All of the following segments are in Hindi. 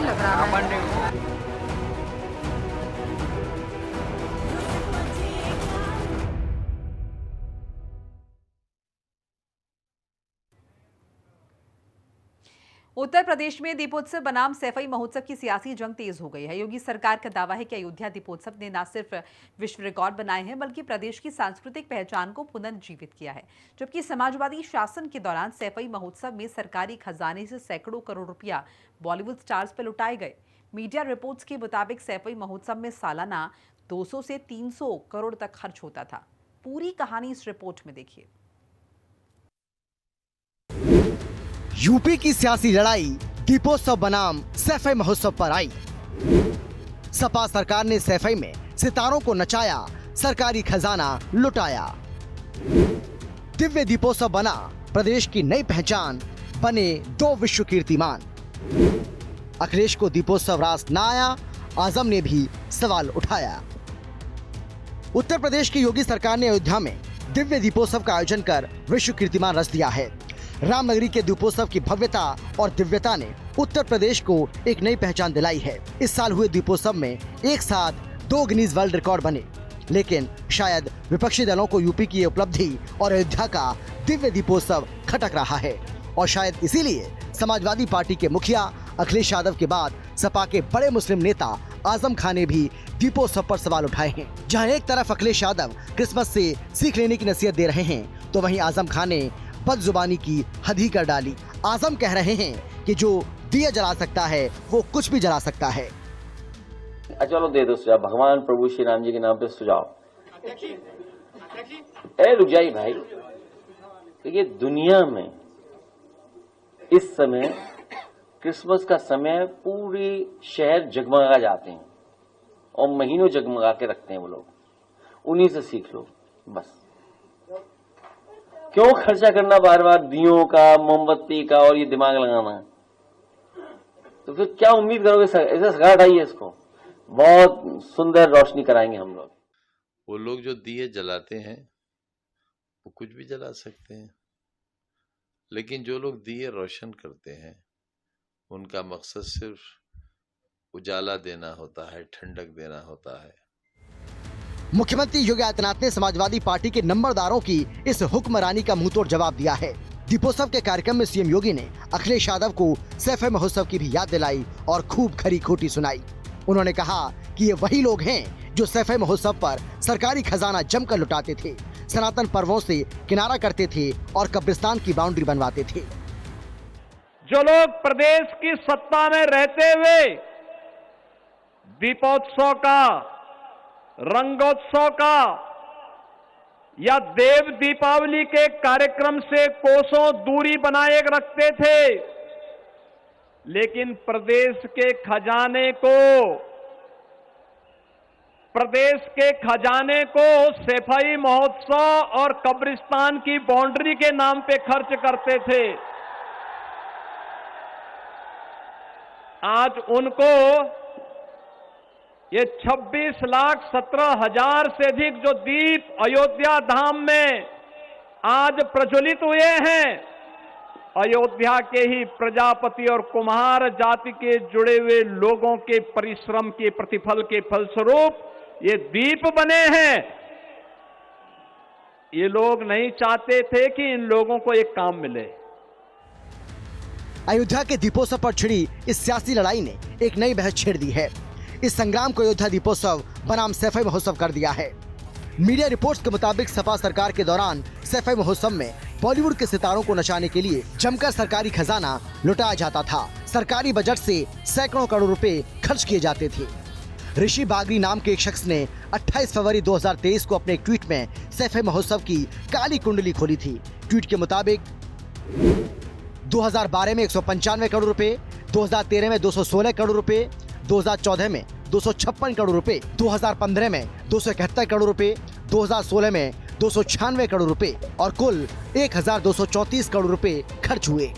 लग रहा है। उत्तर प्रदेश में दीपोत्सव बनाम सैफई महोत्सव की सियासी जंग तेज हो गई है। योगी सरकार का दावा है कि अयोध्या दीपोत्सव ने न सिर्फ विश्व रिकॉर्ड बनाए हैं बल्कि प्रदेश की सांस्कृतिक पहचान को पुनर्जीवित किया है। जबकि समाजवादी शासन के दौरान सैफई महोत्सव में सरकारी खजाने से सैकड़ों करोड़ रुपया बॉलीवुड स्टार्स पर लुटाए गए। मीडिया रिपोर्ट्स के मुताबिक सैफई महोत्सव में सालाना 200 से 300 करोड़ तक खर्च होता था। पूरी कहानी इस रिपोर्ट में देखिए। यूपी की सियासी लड़ाई दीपोत्सव बनाम सैफई महोत्सव पर आई। सपा सरकार ने सैफई में सितारों को नचाया, सरकारी खजाना लुटाया। दिव्य दीपोत्सव बना प्रदेश की नई पहचान, बने 2 विश्व कीर्तिमान। अखिलेश को दीपोत्सव रास न आया, आजम ने भी सवाल उठाया। उत्तर प्रदेश की योगी सरकार ने अयोध्या में दिव्य दीपोत्सव का आयोजन कर विश्व कीर्तिमान रच दिया है। रामनगरी के दीपोत्सव की भव्यता और दिव्यता ने उत्तर प्रदेश को एक नई पहचान दिलाई है। इस साल हुए दीपोत्सव में एक साथ 2 गिनीज वर्ल्ड रिकॉर्ड बने, लेकिन शायद विपक्षी दलों को यूपी की ये उपलब्धि और अयोध्या का दिव्य दीपोत्सव खटक रहा है। और शायद इसीलिए समाजवादी पार्टी के मुखिया अखिलेश यादव के बाद सपा के बड़े मुस्लिम नेता आजम खान ने भी दीपोत्सव पर सवाल उठाए हैं। जहां एक तरफ अखिलेश यादव क्रिसमस से सीख लेने की नसीहत दे रहे हैं, तो वहीं आजम खान ने बदजुबानी की हद ही कर डाली। आजम कह रहे हैं कि जो दिया जला सकता है वो कुछ भी जला सकता है। चलो दे दो सुझाव, भगवान प्रभु श्री राम जी के नाम पे सुझाव। रुक जाइए भाई, देखिए दुनिया में इस समय क्रिसमस का समय पूरी शहर जगमगा जाते हैं और महीनों जगमगा के रखते हैं वो लोग। उन्हीं से सीख लो बस। क्यों खर्चा करना बार बार दियों का, मोमबत्ती का और ये दिमाग लगाना? तो फिर क्या उम्मीद करोगे? ऐसे सगा हटाइए इसको, बहुत सुंदर रोशनी कराएंगे हम लोग। वो लोग जो दिए जलाते हैं वो कुछ भी जला सकते हैं, लेकिन जो लोग दिए रोशन करते हैं उनका मकसद सिर्फ उजाला देना होता है, ठंडक देना होता है। मुख्यमंत्री योगी आदित्यनाथ ने समाजवादी पार्टी के नंबरदारों की इस हुक्मरानी का मुंहतोड़ जवाब दिया है। दीपोत्सव के कार्यक्रम में सीएम योगी ने अखिलेश यादव को सैफई महोत्सव की भी याद दिलाई और खूब खरी खोटी सुनाई। उन्होंने कहा कि ये वही लोग हैं जो सैफई महोत्सव पर सरकारी खजाना जमकर लुटाते थे, सनातन पर्वों से किनारा करते थे और कब्रिस्तान की बाउंड्री बनवाते थे। जो लोग प्रदेश की सत्ता में रहते हुए दीपोत्सव का, रंगोत्सव का या देव दीपावली के कार्यक्रम से कोसों दूरी बनाए रखते थे, लेकिन प्रदेश के खजाने को सैफई महोत्सव और कब्रिस्तान की बाउंड्री के नाम पे खर्च करते थे, आज उनको ये 26,17,000 से अधिक जो दीप अयोध्या धाम में आज प्रज्वलित हुए हैं, अयोध्या के ही प्रजापति और कुम्हार जाति के जुड़े हुए लोगों के परिश्रम के प्रतिफल के फलस्वरूप ये दीप बने हैं। ये लोग नहीं चाहते थे कि इन लोगों को एक काम मिले। अयोध्या के दीपोत्सव पर छिड़ी इस सियासी लड़ाई ने एक नई बहस छेड़ दी है। इस संग्राम को अयोध्या दीपोत्सव बनाम सैफई महोत्सव कर दिया है। मीडिया रिपोर्ट्स के मुताबिक सपा सरकार के दौरान सैफई महोत्सव में बॉलीवुड के सितारों को नचाने के लिए जमकर सरकारी खजाना लुटाया जाता था। सरकारी बजट से सैकड़ों करोड़ रुपए खर्च किए जाते थे। ऋषि बागरी नाम के एक शख्स ने 28 फरवरी 2023 को अपने एक ट्वीट में सैफई महोत्सव की काली कुंडली खोली थी। ट्वीट के मुताबिक 2012 में 195 करोड़ रुपए, 2013 में 216 करोड़ रुपए, 2014 में 256 करोड़ रुपए, 2015 में 271 करोड़ रुपए, 2016 में 296 करोड़ रुपए और कुल 1234 करोड़ रुपए खर्च हुए।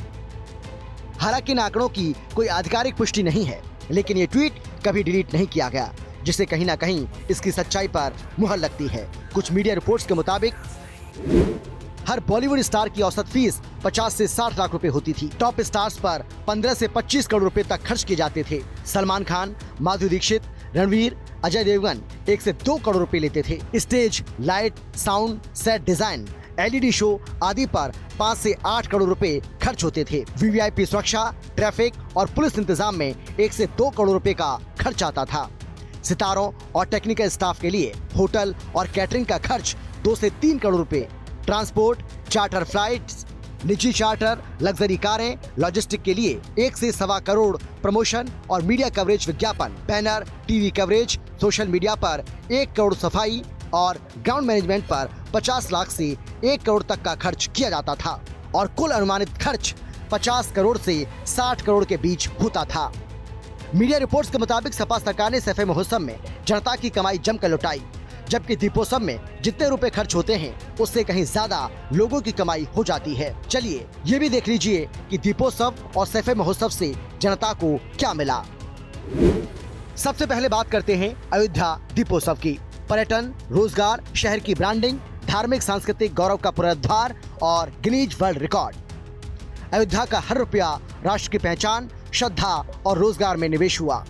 हालांकि इन आंकड़ों की कोई आधिकारिक पुष्टि नहीं है, लेकिन ये ट्वीट कभी डिलीट नहीं किया गया, जिससे कहीं ना कहीं इसकी सच्चाई पर मुहर लगती है। कुछ मीडिया रिपोर्ट्स के मुताबिक हर बॉलीवुड स्टार की औसत फीस 50 से 60 लाख रुपए होती थी। टॉप स्टार्स पर 15 से 25 करोड़ रुपए तक खर्च किए जाते थे। सलमान खान, माधुरी दीक्षित, रणवीर, अजय देवगन 1 से 2 करोड़ रुपए लेते थे। Stage, light, sound, set design, LED show आदि पर 5 से 8 करोड़ रुपए खर्च होते थे। VVIP सुरक्षा, ट्रैफिक और पुलिस इंतजाम में 1 से 2 करोड़ रुपए का खर्च आता था। सितारों और टेक्निकल स्टाफ के लिए होटल और कैटरिंग का खर्च 2 से 3 करोड़ रुपए, ट्रांसपोर्ट, चार्टर फ्लाइट्स, निजी चार्टर, लग्जरी कारें, लॉजिस्टिक के लिए 1 से 1.25 करोड़, प्रमोशन और मीडिया कवरेज, विज्ञापन, banner, TV coverage, social media पर 1 करोड़, सफाई और ग्राउंड मैनेजमेंट पर 50 लाख से 1 करोड़ तक का खर्च किया जाता था और कुल अनुमानित खर्च 50 करोड़ से 60 करोड़ के बीच होता था। मीडिया रिपोर्ट्स के मुताबिक सपा सरकार ने सफाई महोत्सव में जनता की कमाई जमकर लुटाई, जबकि दीपोत्सव में जितने रुपए खर्च होते हैं उससे कहीं ज्यादा लोगों की कमाई हो जाती है। चलिए ये भी देख लीजिए कि दीपोत्सव और सफाई महोत्सव से जनता को क्या मिला। सबसे पहले बात करते हैं अयोध्या दीपोत्सव की। पर्यटन, रोजगार, शहर की ब्रांडिंग, धार्मिक सांस्कृतिक गौरव का पुनरुद्धार और गिनीज वर्ल्ड रिकॉर्ड। अयोध्या का हर रुपया राष्ट्र की पहचान, श्रद्धा और रोजगार में निवेश हुआ।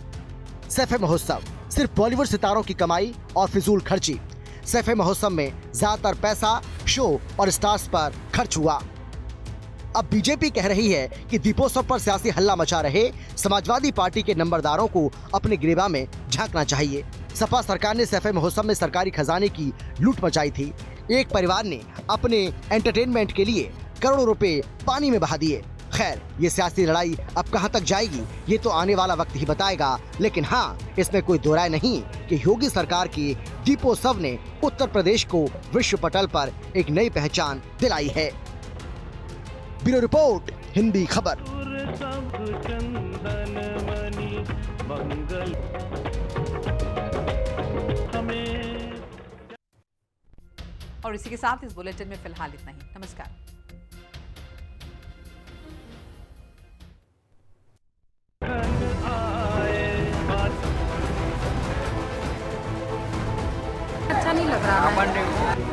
सफाई महोत्सव सिर्फ बॉलीवुड सितारों की कमाई और फिजूल खर्ची। सफाई महोत्सव में ज्यादातर पैसा शो और स्टार्स पर खर्च हुआ। अब बीजेपी कह रही है कि दीपोत्सव पर सियासी हल्ला मचा रहे समाजवादी पार्टी के नंबरदारों को अपने गिरेबान में झांकना चाहिए। सपा सरकार ने सफाई महोत्सव में सरकारी खजाने की लूट मचाई थी। एक परिवार ने अपने एंटरटेनमेंट के लिए करोड़ों रुपए पानी में बहा दिए। खैर, ये सियासी लड़ाई अब कहां तक जाएगी ये तो आने वाला वक्त ही बताएगा, लेकिन हाँ, इसमें कोई दो राय नहीं कि योगी सरकार की दीपोत्सव ने उत्तर प्रदेश को विश्व पटल पर एक नई पहचान दिलाई है। ब्यूरो रिपोर्ट, हिंदी खबर। और इसी के साथ इस बुलेटिन में फिलहाल इतना ही। नमस्कार। अच्छा नहीं लग रहा है।